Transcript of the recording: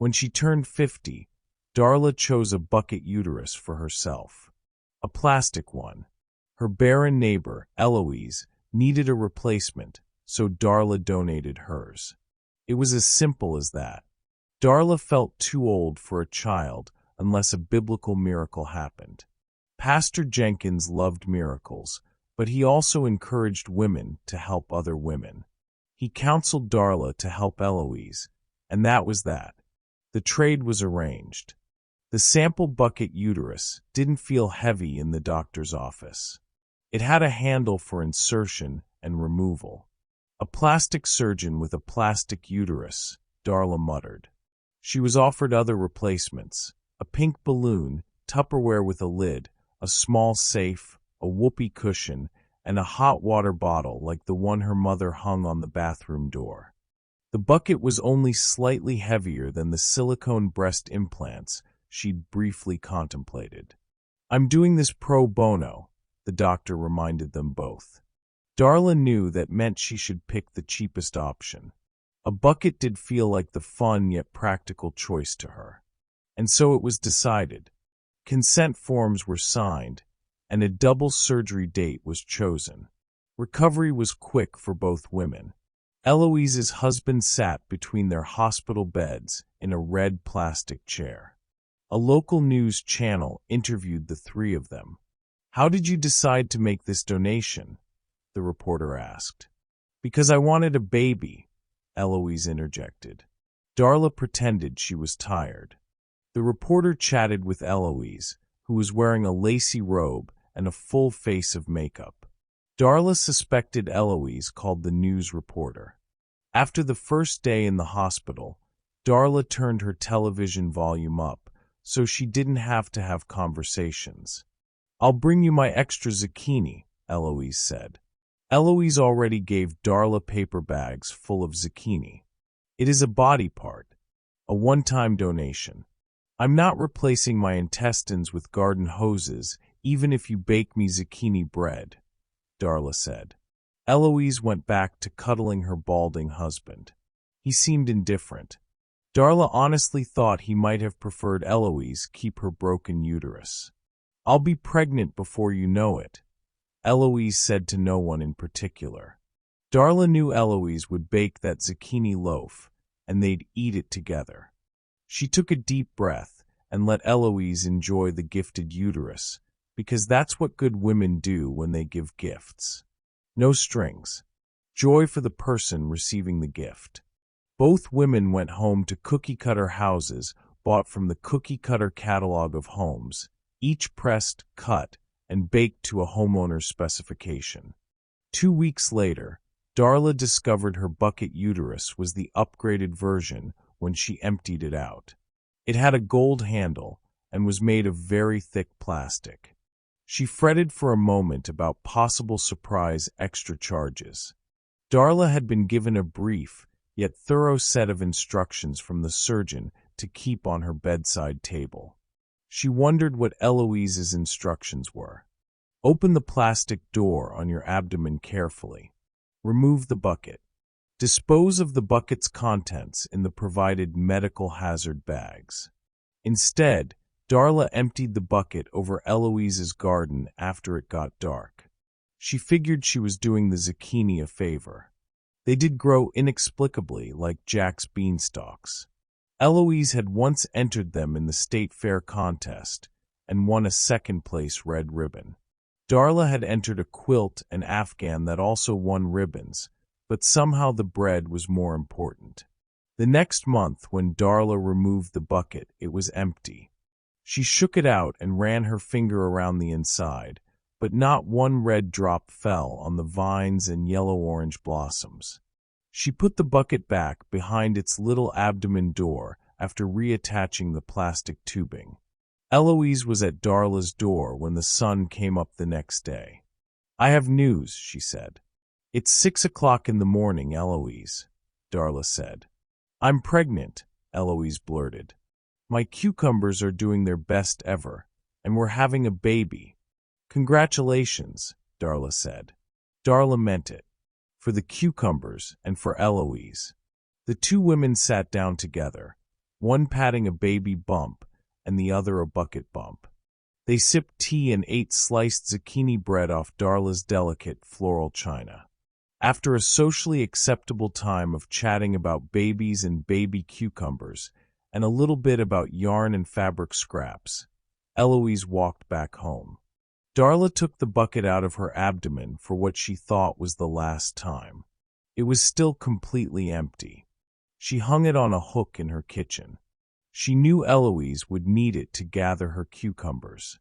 When she turned 50, Darla chose a bucket uterus for herself. A plastic one. Her barren neighbor, Eloise, needed a replacement, so Darla donated hers. It was as simple as that. Darla felt too old for a child unless a biblical miracle happened. Pastor Jenkins loved miracles, but he also encouraged women to help other women. He counseled Darla to help Eloise, and that was that. The trade was arranged. The sample bucket uterus didn't feel heavy in the doctor's office. It had a handle for insertion and removal. A plastic surgeon with a plastic uterus, Darla muttered. She was offered other replacements: a pink balloon, Tupperware with a lid, a small safe, a whoopee cushion, and a hot water bottle like the one her mother hung on the bathroom door. The bucket was only slightly heavier than the silicone breast implants she'd briefly contemplated. "I'm doing this pro bono," the doctor reminded them both. Darla knew that meant she should pick the cheapest option. A bucket did feel like the fun yet practical choice to her. And so it was decided. Consent forms were signed, and a double surgery date was chosen. Recovery was quick for both women. Eloise's husband sat between their hospital beds in a red plastic chair. A local news channel interviewed the three of them. "How did you decide to make this donation?" the reporter asked. "Because I wanted a baby," Eloise interjected. Darla pretended she was tired. The reporter chatted with Eloise, who was wearing a lacy robe and a full face of makeup. Darla suspected Eloise called the news reporter. After the first day in the hospital, Darla turned her television volume up so she didn't have to have conversations. "I'll bring you my extra zucchini," Eloise said. Eloise already gave Darla paper bags full of zucchini. "It is a body part, a one-time donation. I'm not replacing my intestines with garden hoses, even if you bake me zucchini bread," Darla said. Eloise went back to cuddling her balding husband. He seemed indifferent. Darla honestly thought he might have preferred Eloise keep her broken uterus. "I'll be pregnant before you know it," Eloise said to no one in particular. Darla knew Eloise would bake that zucchini loaf, and they'd eat it together. She took a deep breath and let Eloise enjoy the gifted uterus, because that's what good women do when they give gifts. No strings. Joy for the person receiving the gift. Both women went home to cookie-cutter houses bought from the cookie-cutter catalog of homes, each pressed, cut, and baked to a homeowner's specification. 2 weeks later, Darla discovered her bucket uterus was the upgraded version when she emptied it out. It had a gold handle and was made of very thick plastic. She fretted for a moment about possible surprise extra charges. Darla had been given a brief, yet thorough set of instructions from the surgeon to keep on her bedside table. She wondered what Eloise's instructions were. "Open the plastic door on your abdomen carefully. Remove the bucket. Dispose of the bucket's contents in the provided medical hazard bags." Instead, Darla emptied the bucket over Eloise's garden after it got dark. She figured she was doing the zucchini a favor. They did grow inexplicably like Jack's beanstalks. Eloise had once entered them in the state fair contest and won a second-place red ribbon. Darla had entered a quilt and afghan that also won ribbons, but somehow the bread was more important. The next month, when Darla removed the bucket, it was empty. She shook it out and ran her finger around the inside, but not one red drop fell on the vines and yellow-orange blossoms. She put the bucket back behind its little abdomen door after reattaching the plastic tubing. Eloise was at Darla's door when the sun came up the next day. "I have news," she said. "It's 6 o'clock in the morning, Eloise," Darla said. "I'm pregnant," Eloise blurted. "My cucumbers are doing their best ever, and we're having a baby." "Congratulations," Darla said. Darla meant it. For the cucumbers and for Eloise. The two women sat down together. one patting a baby bump and the other a bucket bump. They sipped tea and ate sliced zucchini bread off Darla's delicate floral china. After a socially acceptable time of chatting about babies and baby cucumbers, and a little bit about yarn and fabric scraps, Eloise walked back home. Darla took the bucket out of her abdomen for what she thought was the last time. It was still completely empty. She hung it on a hook in her kitchen. She knew Eloise would need it to gather her cucumbers.